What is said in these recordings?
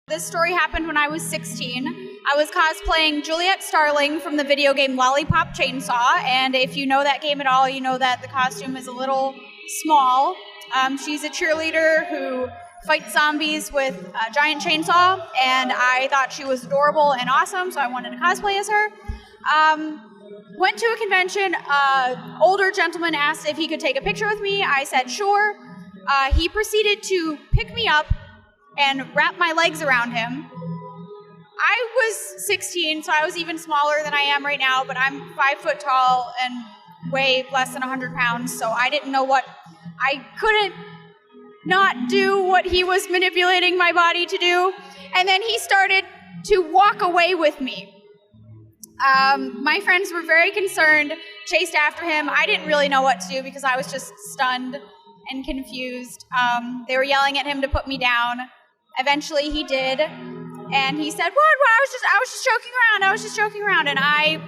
This story happened when I was 16. I was cosplaying Juliet Starling from the video game Lollipop Chainsaw, and if you know that game at all, you know that the costume is a little small. She's a cheerleader who fights zombies with a giant chainsaw, and I thought she was adorable and awesome, so I wanted to cosplay as her. Went to a convention. Older gentleman asked if he could take a picture with me. I said sure. He proceeded to pick me up and wrap my legs around him. I was 16, so I was even smaller than I am right now, but I'm 5 foot tall and weigh less than 100 pounds, so I didn't know what... I couldn't not do what he was manipulating my body to do, and then he started to walk away with me. My friends were very concerned, chased after him. I didn't really know what to do because I was just stunned and confused. They were yelling at him to put me down. Eventually he did, and he said, "What? I was just joking around," and I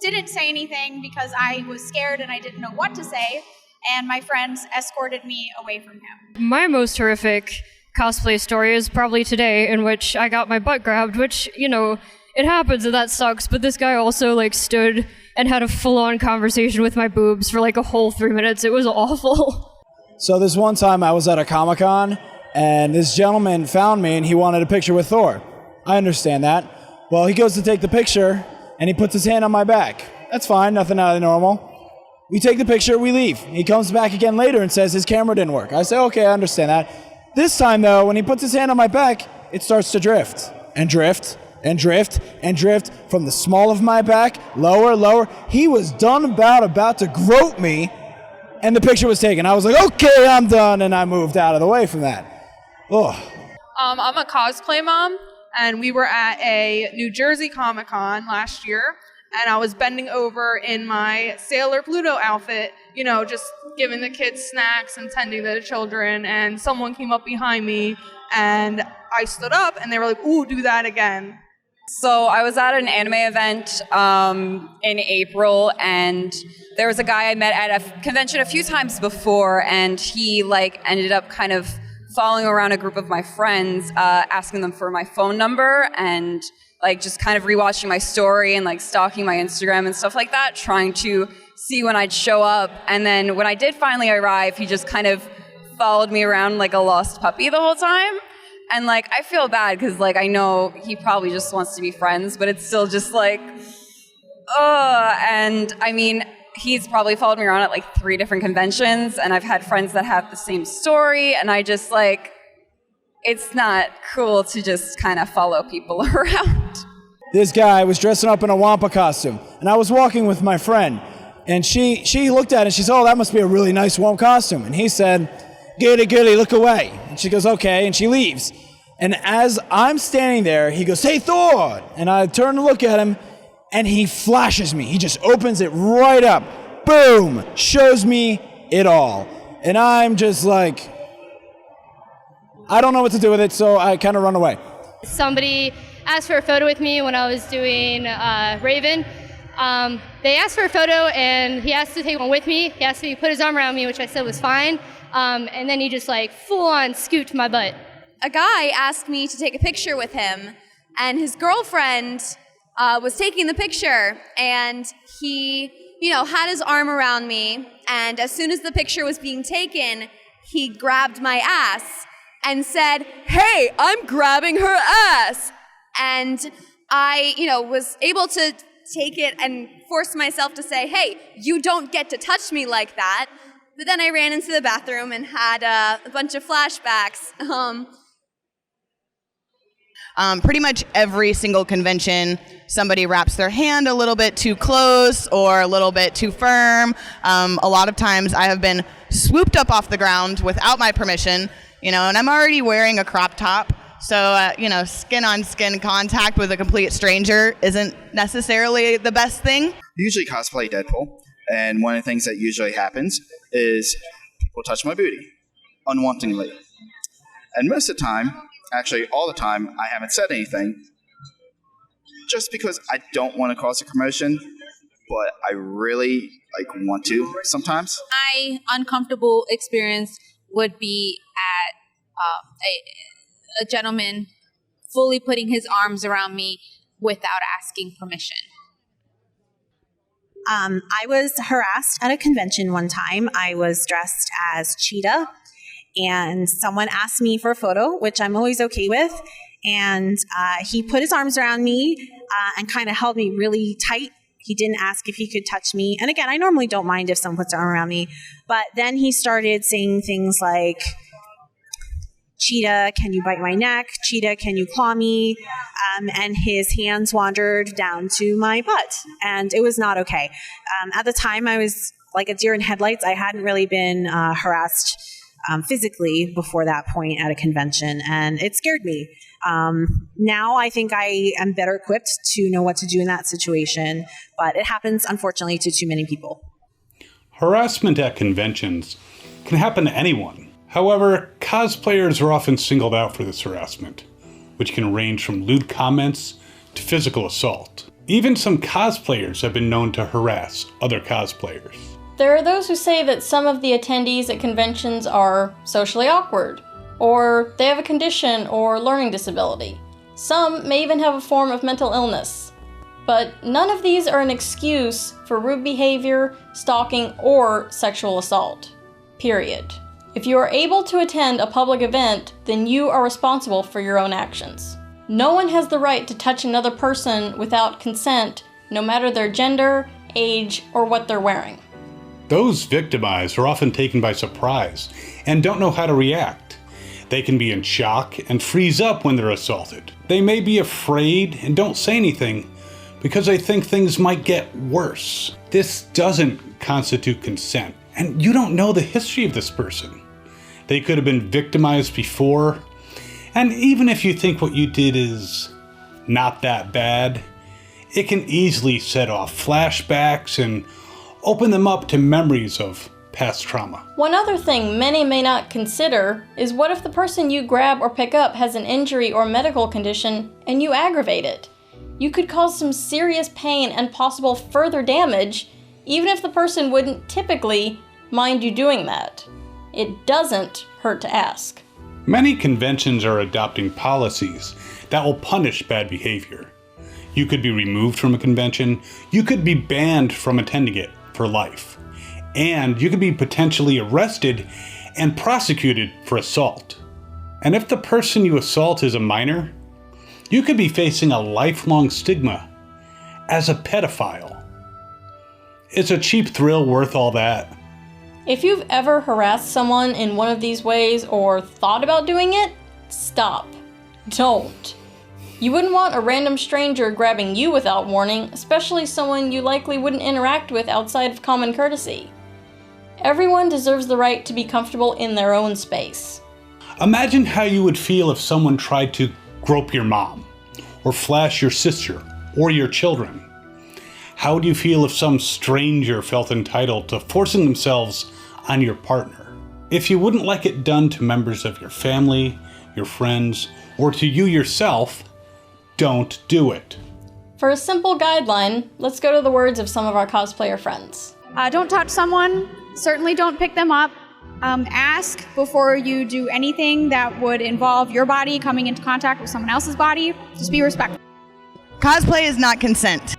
didn't say anything because I was scared and I didn't know what to say, and my friends escorted me away from him. My most horrific cosplay story is probably today, in which I got my butt grabbed, which, you know, it happens and that sucks, but this guy also, like, stood and had a full-on conversation with my boobs for, like, a whole 3 minutes. It was awful. So this one time I was at a Comic-Con, and this gentleman found me and he wanted a picture with Thor. I understand that. Well, he goes to take the picture and he puts his hand on my back. That's fine, nothing out of the normal. We take the picture, we leave. He comes back again later and says his camera didn't work. I say, okay, I understand that. This time though, when he puts his hand on my back, it starts to drift and drift and drift and drift from the small of my back, lower. He was done about to grope me, and the picture was taken. I was like, okay, I'm done, and I moved out of the way from that. Oh. I'm a cosplay mom, and we were at a New Jersey Comic-Con last year, and I was bending over in my Sailor Pluto outfit, you know, just giving the kids snacks and tending to the children, and someone came up behind me, and I stood up, and they were like, ooh, do that again. So I was at an anime event in April, and there was a guy I met at a convention a few times before, and he ended up kind of following around a group of my friends, asking them for my phone number, and just kind of rewatching my story and stalking my Instagram and stuff like that, trying to see when I'd show up. And then when I did finally arrive, he just kind of followed me around like a lost puppy the whole time. And I feel bad because I know he probably just wants to be friends, but it's still just and I mean, he's probably followed me around at 3 different conventions, and I've had friends that have the same story, and I just it's not cool to just kind of follow people around. This guy was dressing up in a Wampa costume, and I was walking with my friend, and she looked at it and she said, "Oh, that must be a really nice warm costume." And he said, "Goody, look away." And she goes, "Okay," and she leaves. And as I'm standing there, he goes, "Hey, Thor!" And I turn to look at him, and he flashes me. He just opens it right up. Boom! Shows me it all. And I'm just I don't know what to do with it, so I kind of run away. Somebody asked for a photo with me when I was doing Raven. They asked for a photo, and he asked to take one with me. He asked me to put his arm around me, which I said was fine. And then he just full-on scooped my butt. A guy asked me to take a picture with him, and his girlfriend was taking the picture, and he, had his arm around me, and as soon as the picture was being taken, he grabbed my ass and said, "Hey, I'm grabbing her ass." And I, was able to take it and force myself to say, "Hey, you don't get to touch me like that." But then I ran into the bathroom and had a bunch of flashbacks. Pretty much every single convention, somebody wraps their hand a little bit too close or a little bit too firm. A lot of times I have been swooped up off the ground without my permission, and I'm already wearing a crop top. So, skin-on-skin contact with a complete stranger isn't necessarily the best thing. I usually cosplay Deadpool, and one of the things that usually happens is people touch my booty unwantingly. And most of the time, actually all the time, I haven't said anything just because I don't want to cause a commotion, but I really want to sometimes. My uncomfortable experience would be at a gentleman fully putting his arms around me without asking permission. I was harassed at a convention one time. I was dressed as Cheetah, and someone asked me for a photo, which I'm always okay with. And he put his arms around me and kind of held me really tight. He didn't ask if he could touch me. And again, I normally don't mind if someone puts their arm around me. But then he started saying things like, Cheetah, can you bite my neck? Cheetah, can you claw me? And his hands wandered down to my butt. And it was not okay. At the time, I was like a deer in headlights. I hadn't really been harassed physically before that point at a convention. And it scared me. Now I think I am better equipped to know what to do in that situation. But it happens, unfortunately, to too many people. Harassment at conventions can happen to anyone. However, cosplayers are often singled out for this harassment, which can range from lewd comments to physical assault. Even some cosplayers have been known to harass other cosplayers. There are those who say that some of the attendees at conventions are socially awkward, or they have a condition or learning disability. Some may even have a form of mental illness. But none of these are an excuse for rude behavior, stalking, or sexual assault. Period. If you are able to attend a public event, then you are responsible for your own actions. No one has the right to touch another person without consent, no matter their gender, age, or what they're wearing. Those victimized are often taken by surprise and don't know how to react. They can be in shock and freeze up when they're assaulted. They may be afraid and don't say anything because they think things might get worse. This doesn't constitute consent, and you don't know the history of this person. They could have been victimized before, and even if you think what you did is not that bad, it can easily set off flashbacks and open them up to memories of past trauma. One other thing many may not consider is what if the person you grab or pick up has an injury or medical condition and you aggravate it? You could cause some serious pain and possible further damage, even if the person wouldn't typically mind you doing that. It doesn't hurt to ask. Many conventions are adopting policies that will punish bad behavior. You could be removed from a convention, you could be banned from attending it for life, and you could be potentially arrested and prosecuted for assault. And if the person you assault is a minor, you could be facing a lifelong stigma as a pedophile. Is a cheap thrill worth all that? If you've ever harassed someone in one of these ways or thought about doing it, stop. Don't. You wouldn't want a random stranger grabbing you without warning, especially someone you likely wouldn't interact with outside of common courtesy. Everyone deserves the right to be comfortable in their own space. Imagine how you would feel if someone tried to grope your mom, or flash your sister, or your children. How would you feel if some stranger felt entitled to forcing themselves on your partner? If you wouldn't like it done to members of your family, your friends, or to you yourself, don't do it. For a simple guideline, let's go to the words of some of our cosplayer friends. Don't touch someone. Certainly don't pick them up. Ask before you do anything that would involve your body coming into contact with someone else's body. Just be respectful. Cosplay is not consent.